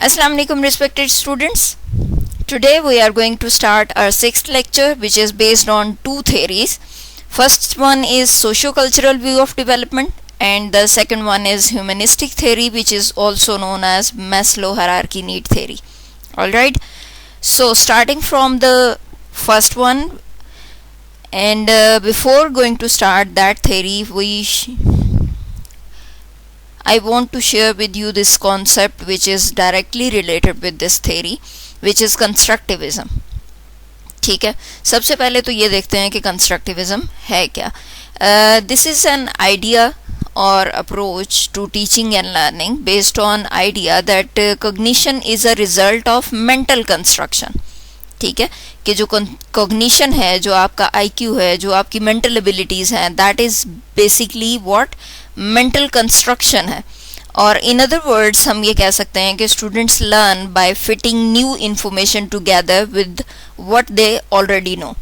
Assalamu alaikum respected students. Today we are going to start our sixth lecture, which is based on two theories. First one is socio-cultural view of development and the second one is humanistic theory, which is also known as Maslow hierarchy need theory. Alright, so starting from the first one, and before going to start that theory, I want to share with you this concept which is directly related with this theory, which is constructivism. ठीक है, सबसे पहले तो ये देखते हैं कि constructivism है क्या. This is an idea or approach to teaching and learning based on idea that cognition is a result of mental construction. ठीक है, कि जो cognition है, जो आपका IQ है, जो आपकी mental abilities हैं, that is basically what mental construction है. और इन अदर वर्ड्स हम ये कह सकते हैं कि students learn by fitting new information together with what they already know.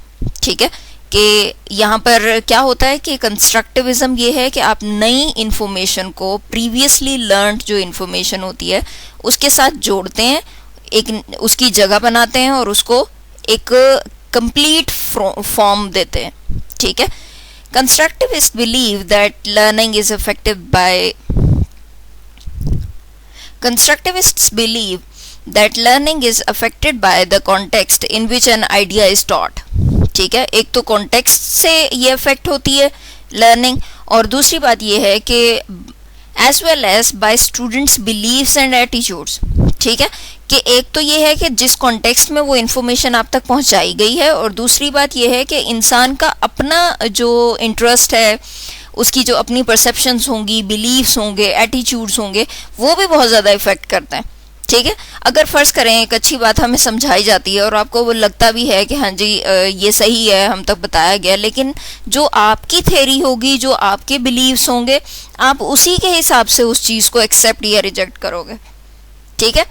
ठीक है, कि यहाँ पर क्या होता है कि कंस्ट्रक्टिविज्म ये है कि आप नई इंफॉर्मेशन को प्रीवियसली लर्नड जो इंफॉर्मेशन होती है उसके साथ जोड़ते हैं, एक उसकी जगह बनाते हैं और उसको एक कंप्लीट फॉर्म देते हैं. ठीक है, constructivists believe that learning is affected by the context in which an idea is taught. ठीक है, एक तो कॉन्टेक्स्ट से ये अफेक्ट होती है लर्निंग, और दूसरी बात ये है कि as well as by students believes and attitudes. ठीक है, कि एक तो ये है कि जिस कॉन्टेक्स्ट में वो इन्फॉर्मेशन आप तक पहुंचाई गई है, और दूसरी बात ये है कि इंसान का अपना जो इंटरेस्ट है, उसकी जो अपनी परसेप्शंस होंगी, बिलीव्स होंगे, एटीट्यूड्स होंगे, वो भी बहुत ज़्यादा इफेक्ट करते हैं. ठीक है, अगर फ़र्ज़ करें एक अच्छी बात हमें समझाई जाती है और आपको वो लगता भी है कि हाँ जी ये सही है, हम तक बताया गया, लेकिन जो आपकी थ्योरी होगी, जो आपके बिलीव्स होंगे, आप उसी के हिसाब से उस चीज़ को एक्सेप्ट या रिजेक्ट करोगे. ठीक है,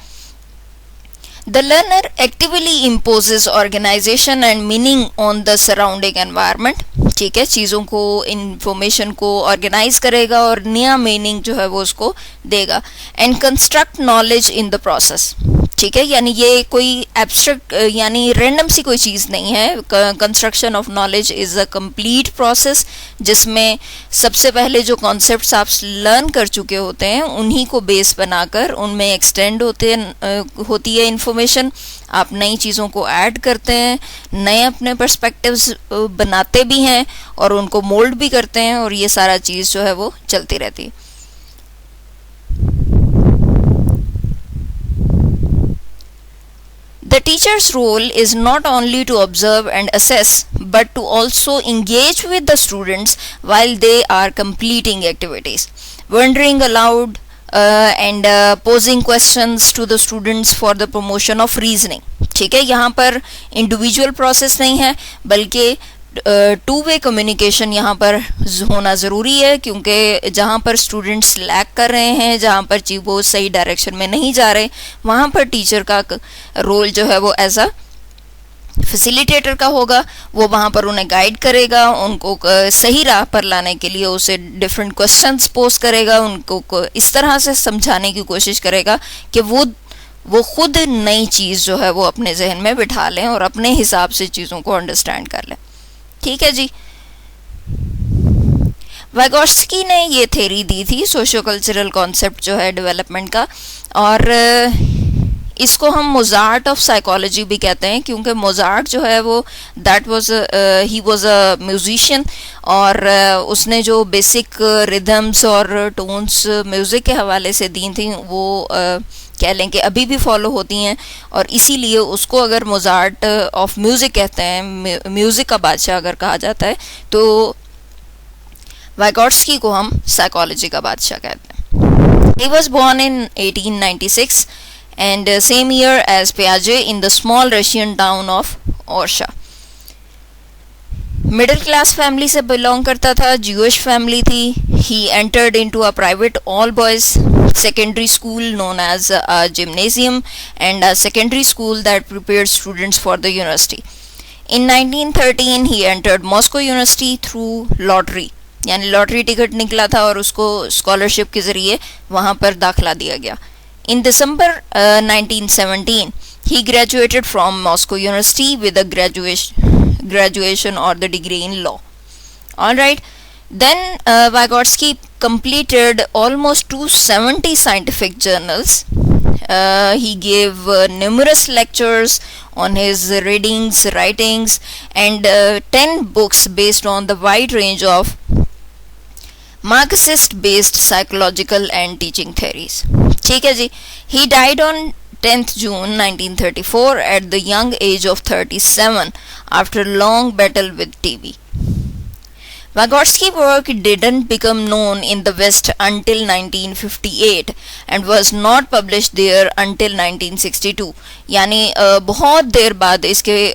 The learner actively imposes organization and meaning on the surrounding environment. ठीक है, चीज़ों को, इंफॉर्मेशन को ऑर्गेनाइज करेगा और नया मीनिंग जो है वो उसको देगा. And construct knowledge in the process. ठीक है, यानी ये कोई एब्स्ट्रैक्ट यानी रैंडम सी कोई चीज़ नहीं है. Construction of knowledge is a complete process, जिसमें सबसे पहले जो कॉन्सेप्ट्स आप लर्न कर चुके होते हैं उन्हीं को बेस बनाकर उनमें एक्सटेंड होती है इंफॉर्मेशन. आप नई चीज़ों को ऐड करते हैं, नए अपने पर्सपेक्टिव्स बनाते भी हैं और उनको मोल्ड भी करते हैं, और ये सारा चीज़ जो है वो चलती रहती है. The teacher's role is not only to observe and assess, but to also engage with the students while they are completing activities, wondering aloud and posing questions to the students for the promotion of reasoning. ठीक है, यहाँ पर individual process नहीं है, बल्कि two way communication यहाँ पर होना ज़रूरी है, क्योंकि जहाँ पर स्टूडेंट्स लैक कर रहे हैं, जहाँ पर वो सही डायरेक्शन में नहीं जा रहे, वहाँ पर टीचर का रोल जो है वो एज अ फैसिलिटेटर का होगा. वो वहाँ पर उन्हें गाइड करेगा, उनको सही राह पर लाने के लिए उसे डिफरेंट क्वेश्चंस पोस्ट करेगा, उनको इस तरह से समझाने की कोशिश करेगा कि वो खुद नई चीज़ जो है वो अपने जहन में बिठा लें और अपने हिसाब से चीज़ों को अंडरस्टैंड कर लें. ठीक है जी, वाइगोट्स्की ने ये थ्योरी दी थी सोशियो कल्चरल कॉन्सेप्ट जो है डेवलपमेंट का, और इसको हम मोजार्ट ऑफ साइकोलॉजी भी कहते हैं, क्योंकि मोजार्ट जो है वो ही वाज अ म्यूजिशियन, और उसने जो बेसिक रिदम्स और टोन्स म्यूज़िक के हवाले से दी थी वो कह लें कि अभी भी फॉलो होती हैं, और इसीलिए उसको अगर मोजार्ट ऑफ म्यूज़िक कहते हैं, म्यूज़िक का बादशाह अगर कहा जाता है, तो वाइगोट्स्की को हम साइकोलॉजी का बादशाह कहते हैं. He was born in 1896 and same year as Piaget in the small Russian town of Orsha. Middle class family से बिलोंग करता था, ज्यूइश फैमिली थी. He entered into a private all boys secondary school known as a gymnasium and a secondary school that prepared students for the university. In 1913 he entered Moscow University through lottery, यानी lottery ticket निकला था और उसको scholarship के ज़रिए वहाँ पर दाखिला दिया गया. In December 1917, he graduated from Moscow University with a graduation or the degree in law. All right. Then Vygotsky completed almost 270 scientific journals. He gave numerous lectures on his readings, writings, and 10 books based on the wide range of Marxist-based psychological and teaching theories. ठीक है जी. He died on 10th June 1934 at the young age of 37 after a long battle with TB. Vygotsky's work didn't become known in the West until 1958 and was not published there until 1962. यानी बहुत देर बाद, इसके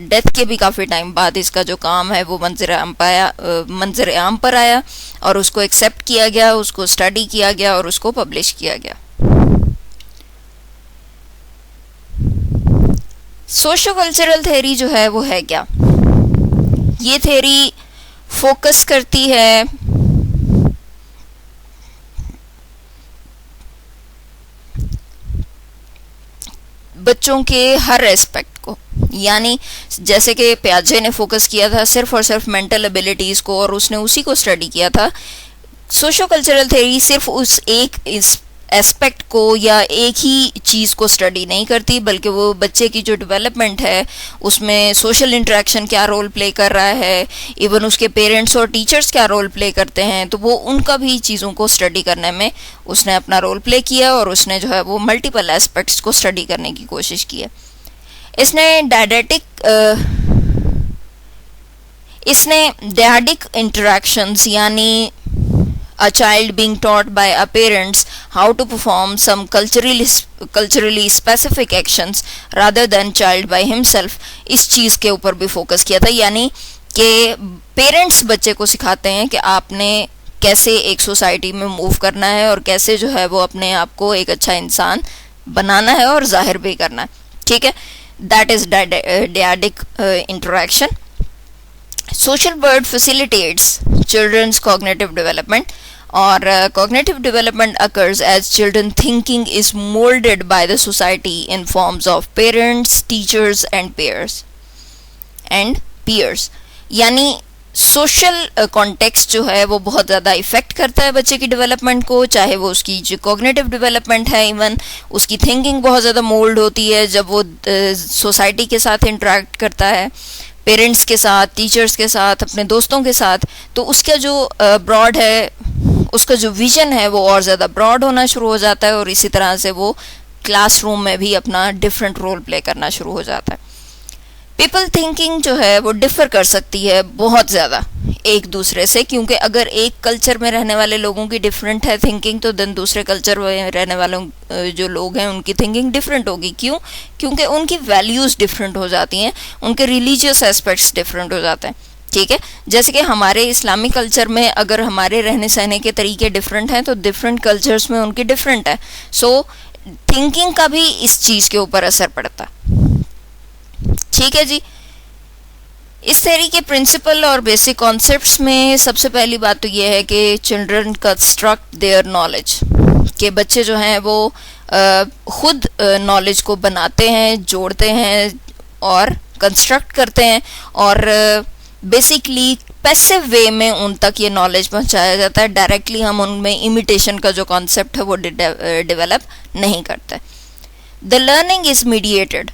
death के भी काफ़ी time बाद इसका जो काम है वो मंजर आम पर आया और उसको एक्सेप्ट किया गया, उसको स्टडी किया गया और उसको पब्लिश किया गया. सोशो कल्चरल थ्योरी जो है वो है क्या? ये थ्योरी फोकस करती है बच्चों के हर एस्पेक्ट को. यानी जैसे कि प्याजे ने फोकस किया था सिर्फ और सिर्फ मेंटल एबिलिटीज को और उसने उसी को स्टडी किया था, सोशो कल्चरल थ्योरी सिर्फ उस एक एस्पेक्ट को या एक ही चीज़ को स्टडी नहीं करती, बल्कि वो बच्चे की जो डेवलपमेंट है उसमें सोशल इंटरेक्शन क्या रोल प्ले कर रहा है, इवन उसके पेरेंट्स और टीचर्स क्या रोल प्ले करते हैं, तो वो उनका भी चीज़ों को स्टडी करने में उसने अपना रोल प्ले किया और उसने जो है वो मल्टीपल एस्पेक्ट्स को स्टडी करने की कोशिश की है. इसने डैडिक इंटरेक्शंस यानी a child being taught by a parents how to perform some culturally specific actions rather than child by himself, इस चीज़ के ऊपर भी फोकस किया था. यानी कि पेरेंट्स बच्चे को सिखाते हैं कि आपने कैसे एक सोसाइटी में मूव करना है और कैसे जो है वो अपने आप को एक अच्छा इंसान बनाना है और जाहिर भी करना है. ठीक है, that is dyadic interaction. Social word facilitates children's cognitive development, or cognitive development occurs as children thinking is molded by the society in forms of parents, teachers and peers. यानी सोशल कॉन्टेक्स्ट जो है वो बहुत ज़्यादा effect करता है बच्चे की डेवलपमेंट को, चाहे वो उसकी जो कॉग्निटिव डेवलपमेंट है, इवन उसकी थिंकिंग बहुत ज़्यादा मोल्ड होती है जब वो सोसाइटी के साथ इंटरेक्ट करता है, पेरेंट्स के साथ, टीचर्स के साथ, अपने दोस्तों के साथ. तो उसका जो ब्रॉड है, उसका जो विजन है वो और ज़्यादा ब्रॉड होना शुरू हो जाता है और इसी तरह से वो क्लासरूम में भी अपना डिफरेंट रोल प्ले करना शुरू हो जाता है. पीपल थिंकिंग जो है वो डिफर कर सकती है बहुत ज़्यादा एक दूसरे से, क्योंकि अगर एक कल्चर में रहने वाले लोगों की डिफरेंट है थिंकिंग तो देन दूसरे कल्चर में रहने वालों जो लोग हैं उनकी थिंकिंग डिफरेंट होगी. क्यों? क्योंकि उनकी वैल्यूज़ डिफरेंट हो जाती हैं, उनके रिलीजियस एस्पेक्ट्स डिफरेंट हो जाते हैं. ठीक है, जैसे कि हमारे इस्लामिक कल्चर में अगर हमारे रहने सहने के तरीके डिफरेंट हैं तो डिफरेंट कल्चर्स में उनकी डिफरेंट है. सो थिंकिंग का भी इस चीज़ के ऊपर असर पड़ता है. ठीक है जी. इस थ्योरी के प्रिंसिपल और बेसिक कॉन्सेप्ट्स में सबसे पहली बात तो ये है कि चिल्ड्रन कंस्ट्रक्ट देयर नॉलेज, कि बच्चे जो हैं वो खुद नॉलेज को बनाते हैं, जोड़ते हैं और कंस्ट्रक्ट करते हैं और बेसिकली पैसिव वे में उन तक ये नॉलेज पहुंचाया जाता है. डायरेक्टली हम उनमें इमिटेशन का जो कॉन्सेप्ट है वो डेवलप नहीं करते. द लर्निंग इज मीडिएटेड,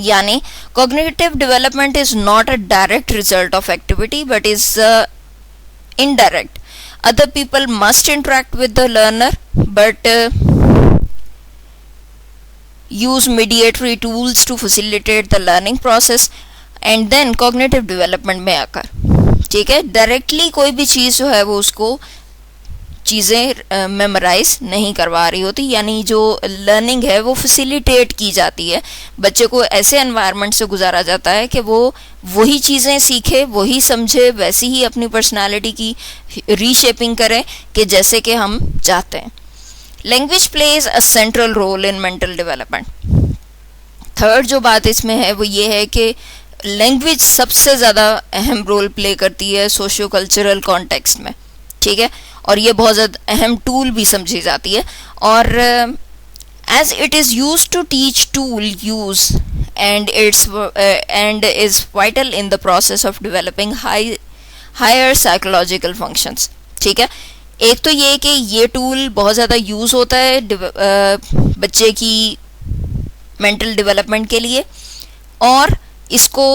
यानी cognitive development is not a direct result of activity but is indirect. Other people must interact with the learner but use mediatory tools to facilitate the learning process and then cognitive development में आकर. ठीक है, directly कोई भी चीज़ जो है वो उसको चीज़ें मेमोराइज नहीं करवा रही होती, यानी जो लर्निंग है वो फैसिलिटेट की जाती है, बच्चे को ऐसे एनवायरनमेंट से गुजारा जाता है कि वो वही चीज़ें सीखे, वही समझे, वैसी ही अपनी पर्सनालिटी की रीशेपिंग करे कि जैसे कि हम चाहते हैं. Language plays a central role in mental development. Third जो बात इसमें है वो ये है कि लैंग्वेज सबसे ज़्यादा अहम रोल प्ले करती है सोशियो कल्चरल कॉन्टेक्स्ट में. ठीक है, और ये बहुत ज़्यादा अहम टूल भी समझी जाती है. और as it is used to teach tool use and is vital in the process of developing higher psychological functions. ठीक है, एक तो ये कि ये टूल बहुत ज़्यादा यूज़ होता है बच्चे की मेंटल डेवलपमेंट के लिए, और इसको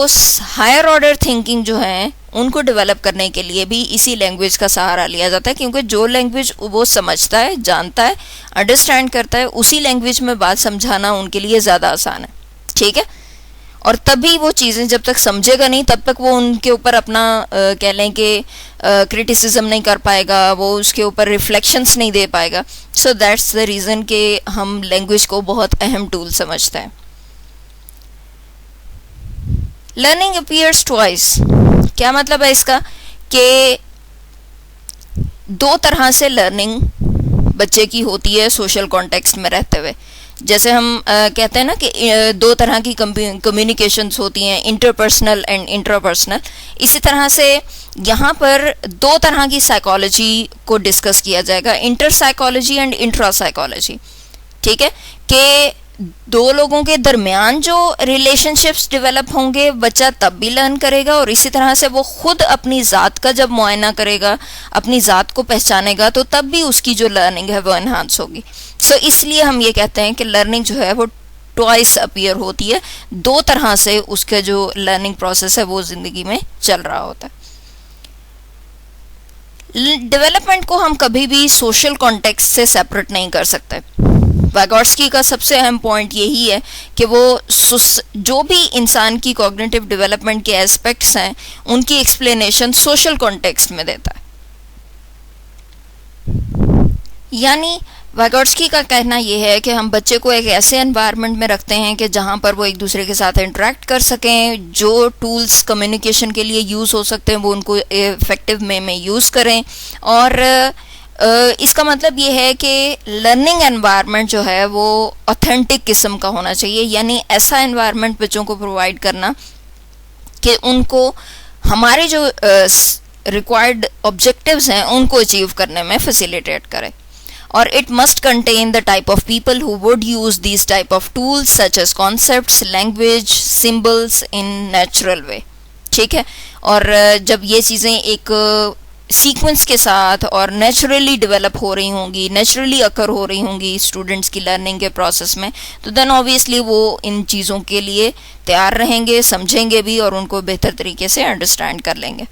हायर ऑर्डर थिंकिंग जो है उनको डेवलप करने के लिए भी इसी लैंग्वेज का सहारा लिया जाता है, क्योंकि जो लैंग्वेज वो समझता है, जानता है, अंडरस्टैंड करता है, उसी लैंग्वेज में बात समझाना उनके लिए ज़्यादा आसान है. ठीक है, और तभी वो चीज़ें जब तक समझेगा नहीं तब तक वो उनके ऊपर अपना कह लें कि क्रिटिसिज्म नहीं कर पाएगा, वो उसके ऊपर रिफ्लेक्शंस नहीं दे पाएगा. सो दैट्स द रीज़न कि हम लैंग्वेज को बहुत अहम टूल समझते हैं. लर्निंग अपीयर्स ट्वाइस, क्या मतलब है इसका कि दो तरह से लर्निंग बच्चे की होती है सोशल कॉन्टेक्स्ट में रहते हुए. जैसे हम कहते हैं ना कि दो तरह की कम्युनिकेशंस होती हैं, इंटरपर्सनल एंड इंट्रापर्सनल. इसी तरह से यहाँ पर दो तरह की साइकोलॉजी को डिस्कस किया जाएगा, inter psychology and intra psychology. ठीक है, कि दो लोगों के दरमियान जो रिलेशनशिप्स डेवलप होंगे बच्चा तब भी लर्न करेगा, और इसी तरह से वो खुद अपनी ज़ात का जब मुआयना करेगा, अपनी ज़ात को पहचानेगा, तो तब भी उसकी जो लर्निंग है वो एनहांस होगी. सो इसलिए हम ये कहते हैं कि लर्निंग जो है वो ट्वाइस अपीयर होती है, दो तरह से उसका जो लर्निंग प्रोसेस है वो ज़िंदगी में चल रहा होता है. डेवलपमेंट को हम कभी भी सोशल कॉन्टेक्स्ट से सेपरेट नहीं कर सकते. वाइगोट्स्की का सबसे अहम पॉइंट यही है कि वो जो भी इंसान की कॉग्निटिव डेवलपमेंट के एस्पेक्ट्स हैं उनकी एक्सप्लेनेशन सोशल कॉन्टेक्स्ट में देता है. यानी वाइगोट्स्की का कहना यह है कि हम बच्चे को एक ऐसे एनवायरनमेंट में रखते हैं कि जहाँ पर वो एक दूसरे के साथ इंटरेक्ट कर सकें, जो टूल्स कम्युनिकेशन के लिए यूज़ हो सकते हैं वो उनको इफेक्टिव में यूज़ करें. और इसका मतलब ये है कि लर्निंग एनवायरनमेंट जो है वो ऑथेंटिक किस्म का होना चाहिए, यानी ऐसा एनवायरनमेंट बच्चों को प्रोवाइड करना कि उनको हमारे जो रिक्वायर्ड ऑब्जेक्टिव्स हैं उनको अचीव करने में फैसिलिटेट करे. और it must contain the type of people who would use these type of tools such as concepts, language, symbols in natural way. ठीक है, और जब ये चीज़ें एक सीक्वेंस के साथ और नेचुरली डेवलप हो रही होंगी, नेचुरली अकर हो रही होंगी स्टूडेंट्स की लर्निंग के प्रोसेस में, तो देन ऑब्वियसली वो इन चीज़ों के लिए तैयार रहेंगे, समझेंगे भी और उनको बेहतर तरीके से अंडरस्टैंड कर लेंगे.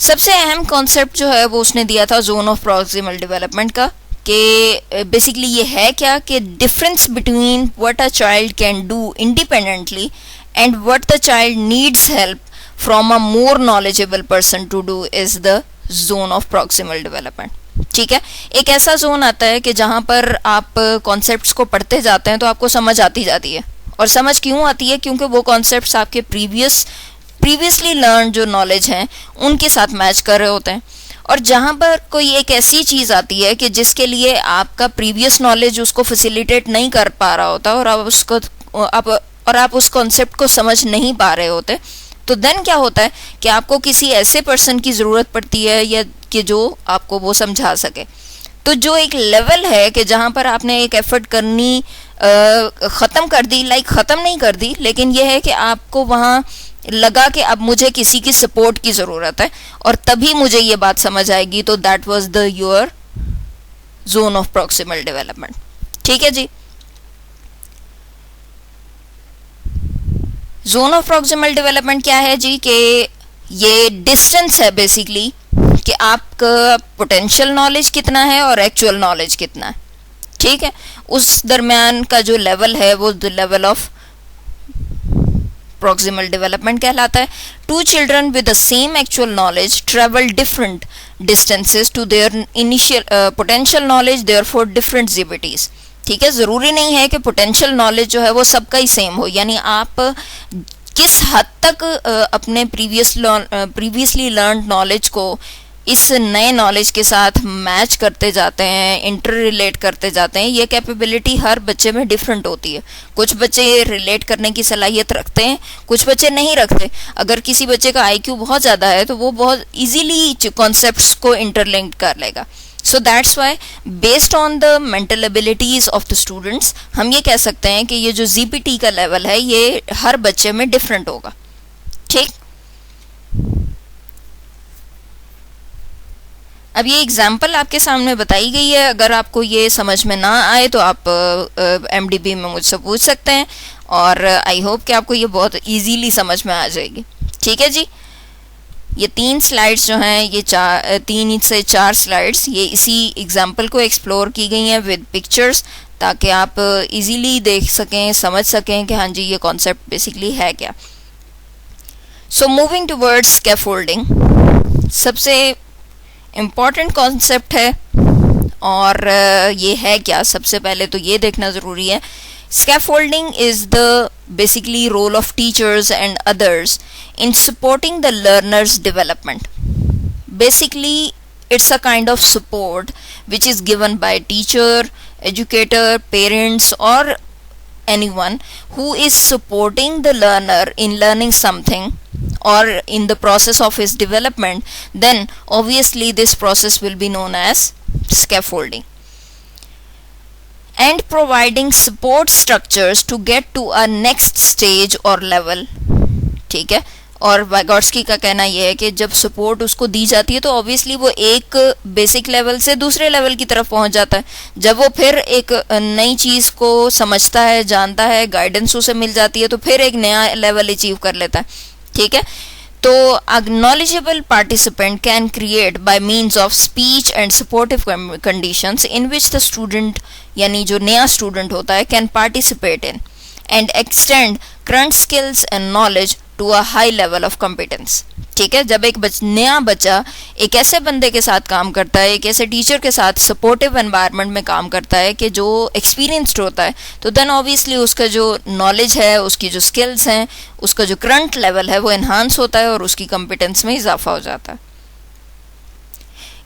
सबसे अहम कॉन्सेप्ट जो है वो उसने दिया था जोन ऑफ प्रॉक्सिमल डेवलपमेंट का, कि बेसिकली ये है क्या कि difference between what a child can do independently and what the child needs help from a more knowledgeable person to do is the zone of proximal development. ठीक है, एक ऐसा जोन आता है कि जहाँ पर आप कॉन्सेप्ट्स को पढ़ते जाते हैं तो आपको समझ आती जाती है. और समझ क्यों आती है? क्योंकि वो कॉन्सेप्ट्स आपके प्रीवियसली लर्न जो नॉलेज हैं उनके साथ मैच कर रहे होते हैं. और जहाँ पर कोई एक ऐसी चीज़ आती है कि जिसके लिए आपका प्रीवियस नॉलेज उसको फैसिलिटेट नहीं कर पा रहा होता और आप उस कॉन्सेप्ट को समझ नहीं पा रहे होते, तो देन क्या होता है कि आपको किसी ऐसे पर्सन की ज़रूरत पड़ती है या कि जो आपको वो समझा सके. तो जो एक लेवल है कि जहाँ पर आपने एक एफर्ट करनी ख़त्म कर दी, ख़त्म नहीं कर दी, लेकिन यह है कि आपको वहाँ लगा कि अब मुझे किसी की सपोर्ट की ज़रूरत है और तभी मुझे ये बात समझ आएगी, तो that was the your zone of proximal development. ठीक है जी. जोन ऑफ प्रॉक्सिमल डेवलपमेंट क्या है जी? कि ये डिस्टेंस है बेसिकली कि आपका पोटेंशियल नॉलेज कितना है और एक्चुअल नॉलेज कितना है. ठीक है, उस दरमियान का जो लेवल है वो the level of proximal development कहलाता है. Two children with the same actual knowledge travel different distances to their initial potential knowledge, therefore different ZPDs. ठीक है, ज़रूरी नहीं है कि पोटेंशियल नॉलेज जो है वो सबका ही सेम हो, यानी आप किस हद तक अपने प्रीवियसली लर्न नॉलेज को इस नए नॉलेज के साथ मैच करते जाते हैं, इंटर रिलेट करते जाते हैं, ये कैपेबिलिटी हर बच्चे में डिफरेंट होती है. कुछ बच्चे रिलेट करने की सलाहियत रखते हैं, कुछ बच्चे नहीं रखते. अगर किसी बच्चे का आईक्यू बहुत ज़्यादा है तो वो बहुत इजीली कॉन्सेप्ट्स को इंटरलिंक कर लेगा. So that's why based on the mental abilities of the students हम ये कह सकते हैं कि ये जो जीपीटी का लेवल है ये हर बच्चे में डिफरेंट होगा. ठीक. अब ये एग्जाम्पल आपके सामने बताई गई है. अगर आपको ये समझ में ना आए तो आप एमडीबी में मुझसे पूछ सकते हैं और आई होप कि आपको ये बहुत इजीली समझ में आ जाएगी. ठीक है जी. ये 3 स्लाइड्स जो हैं ये 3 से 4 स्लाइड्स ये इसी एग्जाम्पल को एक्सप्लोर की गई हैं विद पिक्चर्स, ताकि आप इजीली देख सकें, समझ सकें कि हाँ जी ये कॉन्सेप्ट बेसिकली है क्या. सो मूविंग टुवर्ड्स स्कैफोल्डिंग सबसे इम्पॉर्टेंट कॉन्सेप्ट है. और ये है क्या, सबसे पहले तो ये देखना ज़रूरी है. Scaffolding is the basically role of teachers and others in supporting the learner's development. Basically, it's a kind of support which is given by teacher, educator, parents, or anyone who is supporting the learner in learning something or in the process of his development. Then obviously this process will be known as scaffolding. And providing support structures to get to a next stage or level. ठीक है. और वाइगॉट्स्की का कहना यह है कि जब support उसको दी जाती है तो ऑब्वियसली वो एक बेसिक लेवल से दूसरे लेवल की तरफ पहुंच जाता है. जब वो फिर एक नई चीज़ को समझता है, जानता है, गाइडेंस उसे मिल जाती है तो फिर एक नया लेवल अचीव कर लेता है. ठीक है. तो a knowledgeable participant can create by means of speech and supportive conditions in which the student यानी जो नया स्टूडेंट होता है can participate in and extend current skills and knowledge to a high level of competence. ठीक है. जब एक नया बच्चा एक ऐसे बंदे के साथ काम करता है, एक ऐसे टीचर के साथ सपोर्टिव एनवायरनमेंट में काम करता है कि जो एक्सपीरियंस्ड होता है, तो देन ऑब्वियसली उसका जो नॉलेज है, उसकी जो स्किल्स हैं, उसका जो करंट लेवल है वो एनहांस होता है और उसकी कॉम्पिटेंस में इजाफा हो जाता है.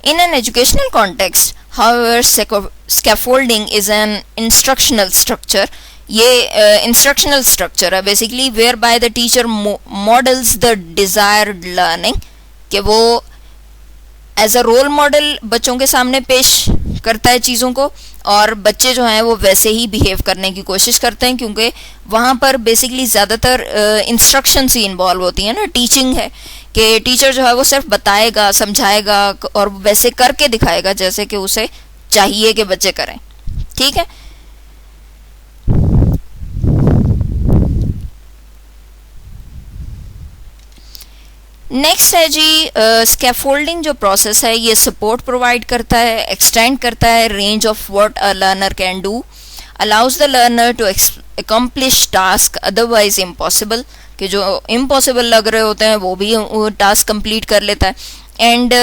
In an educational context, however, scaffolding is an instructional structure. ये इंस्ट्रक्शनल स्ट्रक्चर है basically whereby the teacher models the desired learning, कि वो एज अ रोल मॉडल बच्चों के सामने पेश करता है चीज़ों को, और बच्चे जो हैं वो वैसे ही बिहेव करने की कोशिश करते हैं, क्योंकि वहाँ पर बेसिकली ज़्यादातर इंस्ट्रक्शंस ही इन्वॉल्व होती हैं ना. टीचिंग है कि टीचर जो है वो सिर्फ बताएगा, समझाएगा और वैसे करके दिखाएगा जैसे कि उसे चाहिए कि बच्चे करें. ठीक है. नेक्स्ट है जी स्कैफोल्डिंग जो प्रोसेस है ये सपोर्ट प्रोवाइड करता है, एक्सटेंड करता है range of what a learner can do, allows the learner to accomplish task otherwise impossible, कि जो इम्पॉसिबल लग रहे होते हैं वो भी टास्क कंप्लीट कर लेता है. एंड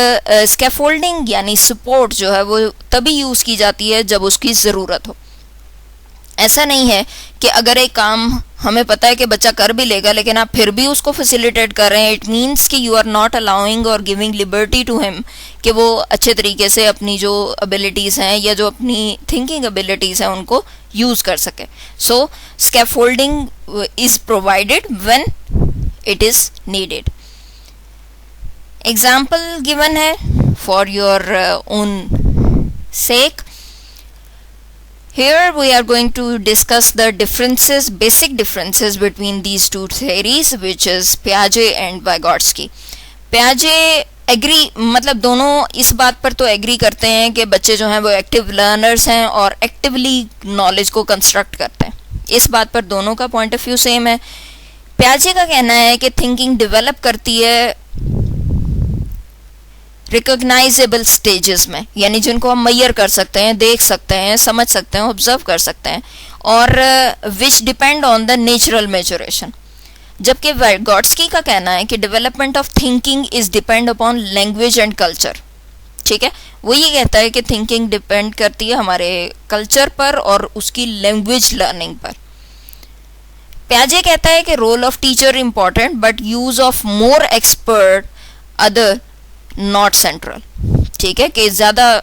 स्कैफोल्डिंग यानी सपोर्ट जो है वो तभी यूज़ की जाती है जब उसकी ज़रूरत हो. ऐसा नहीं है कि अगर एक काम हमें पता है कि बच्चा कर भी लेगा लेकिन आप फिर भी उसको फैसिलिटेट कर रहे हैं, इट मीन्स कि यू आर नॉट अलाउइंग और गिविंग लिबर्टी टू हिम कि वो अच्छे तरीके से अपनी जो एबिलिटीज़ हैं या जो अपनी थिंकिंग एबिलिटीज़ हैं उनको यूज़ कर सके. So scaffolding is provided when it is needed. Example given है for your own sake. Here we are going to discuss the differences, basic differences between these two theories, which is Piaget and Vygotsky. Piaget agree मतलब दोनों इस बात पर तो agree करते हैं कि बच्चे जो हैं वो एक्टिव लर्नर्स हैं और एक्टिवली नॉलेज को कंस्ट्रक्ट करते हैं. इस बात पर दोनों का पॉइंट ऑफ व्यू सेम है. Piaget का कहना है कि थिंकिंग डेवलप करती है रिकॉग्नाइजेबल स्टेजेस में, यानी जिनको हम मैयर कर सकते हैं, देख सकते हैं, समझ सकते हैं, ऑब्जर्व कर सकते हैं, और विच depend on the natural maturation. जबकि वाइगॉट्स्की का कहना है कि development of thinking is depend upon language and culture. ठीक है. वो ये कहता है कि थिंकिंग डिपेंड करती है हमारे कल्चर पर और उसकी लैंग्वेज लर्निंग पर. Piaget कहता है कि role of teacher important but use of more expert other not central. ठीक है. कि ज़्यादा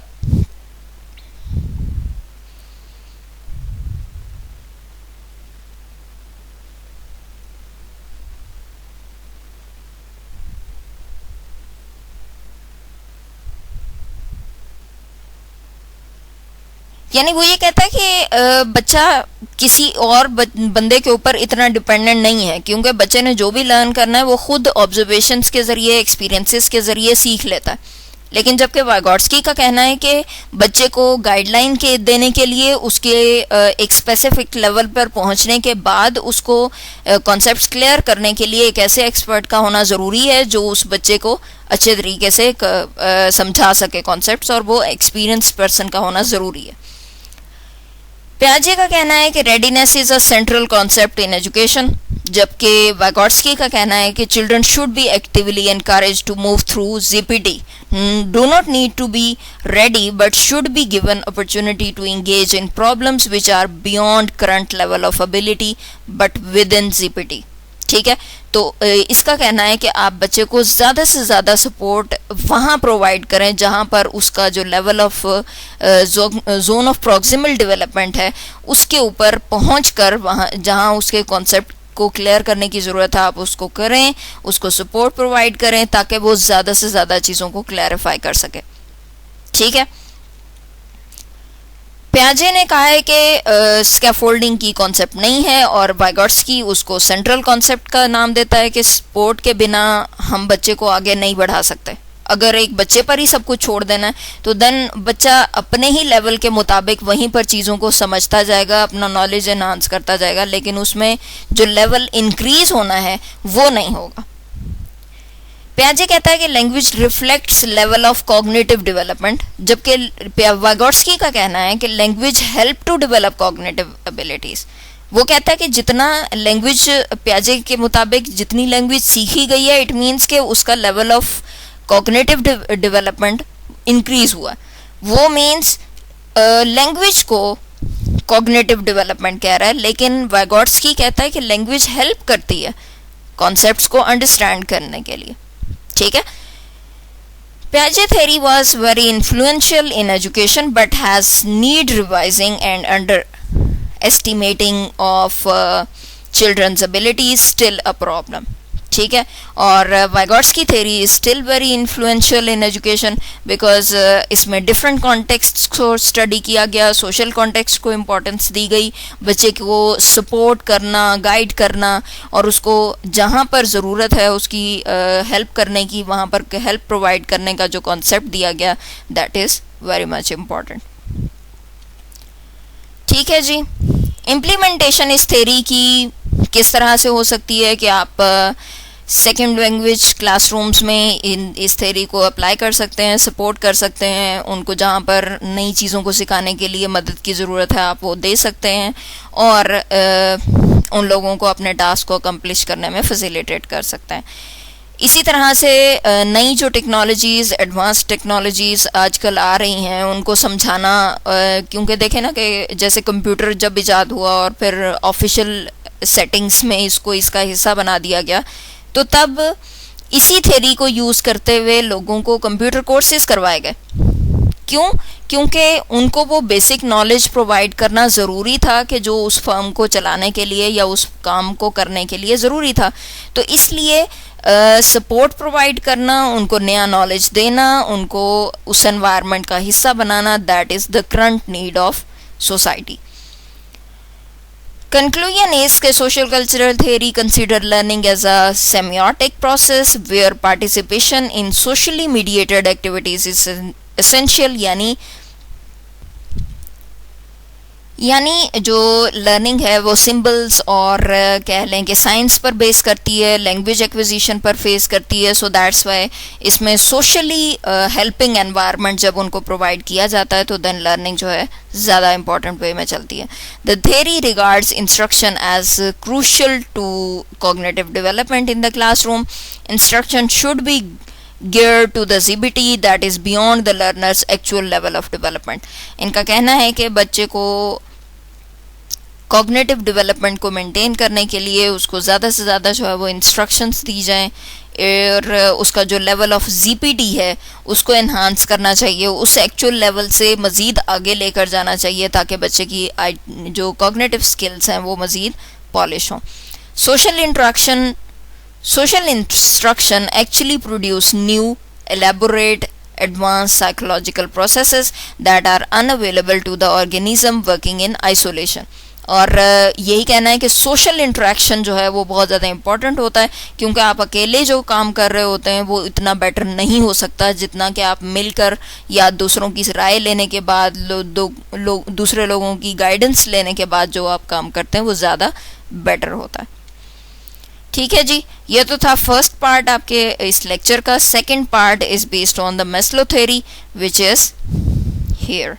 यानी वो ये कहता है कि बच्चा किसी और बंदे के ऊपर इतना डिपेंडेंट नहीं है, क्योंकि बच्चे ने जो भी लर्न करना है वो खुद ऑब्जर्वेशंस के ज़रिए, एक्सपीरियंसेस के ज़रिए सीख लेता है। लेकिन जबकि वाइगोट्स्की का कहना है कि बच्चे को गाइडलाइन के देने के लिए उसके एक स्पेसिफिक लेवल पर पहुंचने के बाद उसको कॉन्सेप्ट्स क्लियर करने के लिए एक ऐसे एक्सपर्ट का होना ज़रूरी है जो उस बच्चे को अच्छे तरीके से समझा सके कॉन्सेप्ट्स, और वो एक्सपीरियंस पर्सन का होना ज़रूरी है। प्याजे का कहना है कि readiness is a central concept in education, जबकि वाइगोट्स्की का कहना है कि children should be actively encourage to move through GPT, do not need to be ready but should be given opportunity to engage in problems which are beyond current level of ability but within ZPT। ठीक है, तो इसका कहना है कि आप बच्चे को ज़्यादा से ज़्यादा सपोर्ट वहाँ प्रोवाइड करें जहाँ पर उसका जो level of zone of proximal development है उसके ऊपर पहुँच कर वहाँ जहाँ उसके कॉन्सेप्ट को क्लियर करने की ज़रूरत है आप उसको करें, उसको सपोर्ट प्रोवाइड करें ताकि वो ज़्यादा से ज़्यादा चीज़ों को क्लैरिफाई कर सके। ठीक है, प्याजे ने कहा है कि स्कैफोल्डिंग की कॉन्सेप्ट नहीं है, और वाइगोट्स्की उसको सेंट्रल कॉन्सेप्ट का नाम देता है कि सपोर्ट के बिना हम बच्चे को आगे नहीं बढ़ा सकते। अगर एक बच्चे पर ही सब कुछ छोड़ देना है तो देन बच्चा अपने ही लेवल के मुताबिक वहीं पर चीज़ों को समझता जाएगा, अपना नॉलेज एनहांस करता जाएगा, लेकिन उसमें जो लेवल इंक्रीज होना है वो नहीं होगा। प्याजे कहता है कि language reflects level of cognitive development, जबकि वाइगोट्स्की का कहना है कि language help to develop cognitive abilities. वो कहता है कि जितना लैंग्वेज, प्याजे के मुताबिक जितनी लैंग्वेज सीखी गई है इट मीन्स के उसका level of cognitive development increase हुआ। वो मीन्स लैंग्वेज को कॉग्निटिव डेवलपमेंट कह रहा है, लेकिन वाइगोट्स्की कहता है कि लैंग्वेज हेल्प करती है कॉन्सेप्ट्स को अंडरस्टैंड करने के लिए। ठीक है, Piaget theory was very influential in education but has need revising and underestimating of children's abilities still a problem। ठीक है, और Vygotsky theory is still very influential in education because इसमें डिफरेंट कॉन्टेक्स्ट को स्टडी किया गया, social context को importance दी गई, बच्चे को सपोर्ट करना, गाइड करना, और उसको जहाँ पर ज़रूरत है उसकी हेल्प करने की वहाँ पर हेल्प प्रोवाइड करने का जो कॉन्सेप्ट दिया गया that is very much important. ठीक है जी, इम्प्लीमेंटेशन इस थ्योरी की किस तरह से हो सकती है कि आप सेकेंड लैंग्वेज क्लासरूम्स में इस थ्योरी को अप्लाई कर सकते हैं, सपोर्ट कर सकते हैं, उनको जहाँ पर नई चीज़ों को सिखाने के लिए मदद की ज़रूरत है आप वो दे सकते हैं, और उन लोगों को अपने टास्क को अकम्प्लिश करने में फैसिलिटेट कर सकते हैं। इसी तरह से नई जो टेक्नोलॉजीज़, एडवांस टेक्नोलॉजीज़ आजकल आ रही हैं उनको समझाना, क्योंकि देखें ना कि जैसे कंप्यूटर जब इजाद हुआ और फिर ऑफिशियल सेटिंग्स में इसको इसका हिस्सा बना दिया गया, तो तब इसी थ्योरी को यूज़ करते हुए लोगों को कंप्यूटर कोर्सेज करवाए गए। क्यों? क्योंकि उनको वो बेसिक नॉलेज प्रोवाइड करना ज़रूरी था कि जो उस फर्म को चलाने के लिए या उस काम को करने के लिए ज़रूरी था। तो इसलिए सपोर्ट प्रोवाइड करना, उनको नया नॉलेज देना, उनको उस एनवायरनमेंट का हिस्सा बनाना, that is the current need of society. Conclusion is that social cultural theory consider learning as a semiotic process where participation in socially mediated activities is essential। यानी जो लर्निंग है वो सिंबल्स और कह लें कि साइंस पर बेस करती है, लैंग्वेज एक्विजिशन पर फेस करती है। सो दैट्स वाई इसमें सोशली हेल्पिंग एनवायरनमेंट जब उनको प्रोवाइड किया जाता है तो देन लर्निंग जो है ज़्यादा इंपॉर्टेंट वे में चलती है। The theory regards instruction as crucial to cognitive development in the classroom. Instruction should be geared to the ZBT that is beyond the learner's actual level of development। इनका कहना है कि बच्चे को कॉग्निटिव डेवलपमेंट को मेंटेन करने के लिए उसको ज़्यादा से ज़्यादा जो है वो इंस्ट्रक्शंस दी जाएं, और उसका जो लेवल ऑफ ZPT है उसको एनहांस करना चाहिए, उस एक्चुअल लेवल से मज़ीद आगे लेकर जाना चाहिए ताकि बच्चे की जो कॉग्निटिव स्किल्स हैं वो मज़ीद पॉलिश हों। Social instruction actually produce new, elaborate advanced psychological processes that are unavailable to the organism working in isolation. और यही कहना है कि सोशल इंटरेक्शन जो है वो बहुत ज़्यादा इंपॉर्टेंट होता है, क्योंकि आप अकेले जो काम कर रहे होते हैं वो इतना बेटर नहीं हो सकता जितना कि आप मिलकर या दूसरों की राय लेने के बाद दूसरे लोगों की गाइडेंस लेने के बाद जो आप काम करते हैं वो ज़्यादा बेटर होता है. ठीक है जी, ये तो था फर्स्ट पार्ट आपके इस लेक्चर का. Second part is based on the Maslow theory which is here.